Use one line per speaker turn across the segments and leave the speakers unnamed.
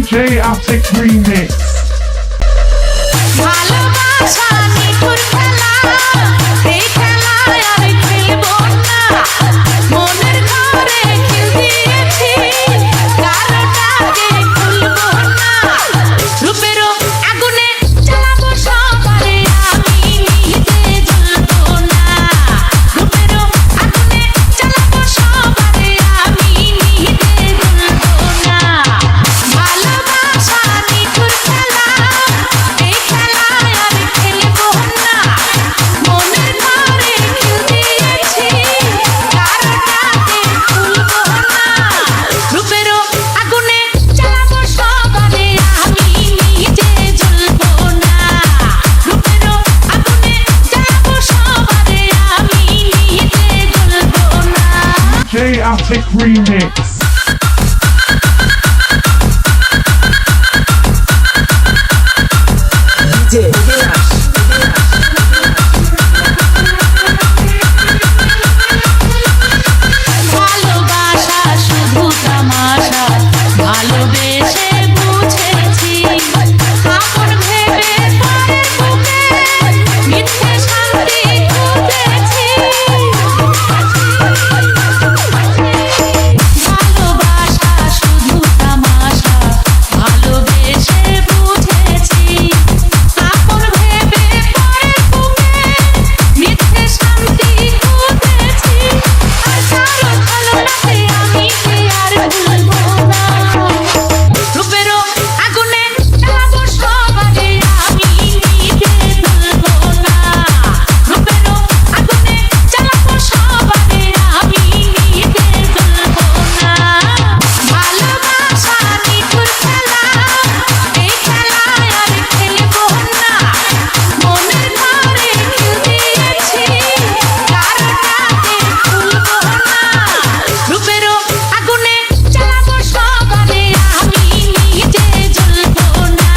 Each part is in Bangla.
DJ Attic Remix.
ভালোবাসা নিঠুর খেলা, এই খেলায় আর খেলবো না। মনের ঘরে খিল দিয়েছি, কারোটাকে খুলবো না। রূপেরও আগুনে জ্বালাবো সবারে, আমি নিজে জ্বলবো না। রূপেরও আগুনে জ্বালাবো সবারে, আমি নিজে জ্বলবো না। ভালোবাসা নিঠুর খেলা, এই খেলায় আর খেলবো না। মনের ঘরে খিল দিয়েছি, কারোটাকে খুলবো না। রূপেরও আগুনে জ্বালাবো সবারে, আমি নিজে জ্বলবো না। রূপেরও আগুনে জ্বালাবো সবারে, আমি নিজে জ্বলবো না।
DJ Attic Remix.
ভালোবাসা শুধু তামাশা, ভালোবেসে বুঝেছি। আপন ভেবে পরের বুকে মিথ্যে শান্তি খুঁজেছি। ভালোবাসা শুধু তামাশা, ভালোবেসে বুঝেছি। আপন ভেবে পরের বুকে মিথ্যে শান্তি খুঁজেছি। আর কারো ভালোবাসে আমি কি আর ভুলবো না। রূপেরও আগুনে জ্বালাবো সবারে, আমি নিজে জ্বলবো না। রূপেরও আগুনে জ্বালাবো সবারে, আমি নিজে জ্বলবো না। ভালোবাসা নিঠুর খেলা, এই খেলায় আর খেলবো না। মনের ঘরে খিল দিয়েছি, কারোটাকে খুলবো না। রূপেরও আগুনে জ্বালাবো সবারে, আমি নিজে জ্বলবো না।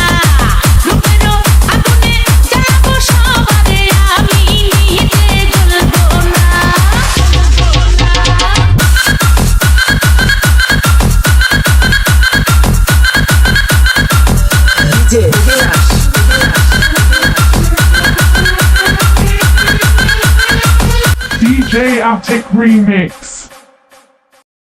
রূপেরও আগুনে জ্বালাবো সবারে, আমি নিজে জ্বলবো না।
DJ Attic Remix.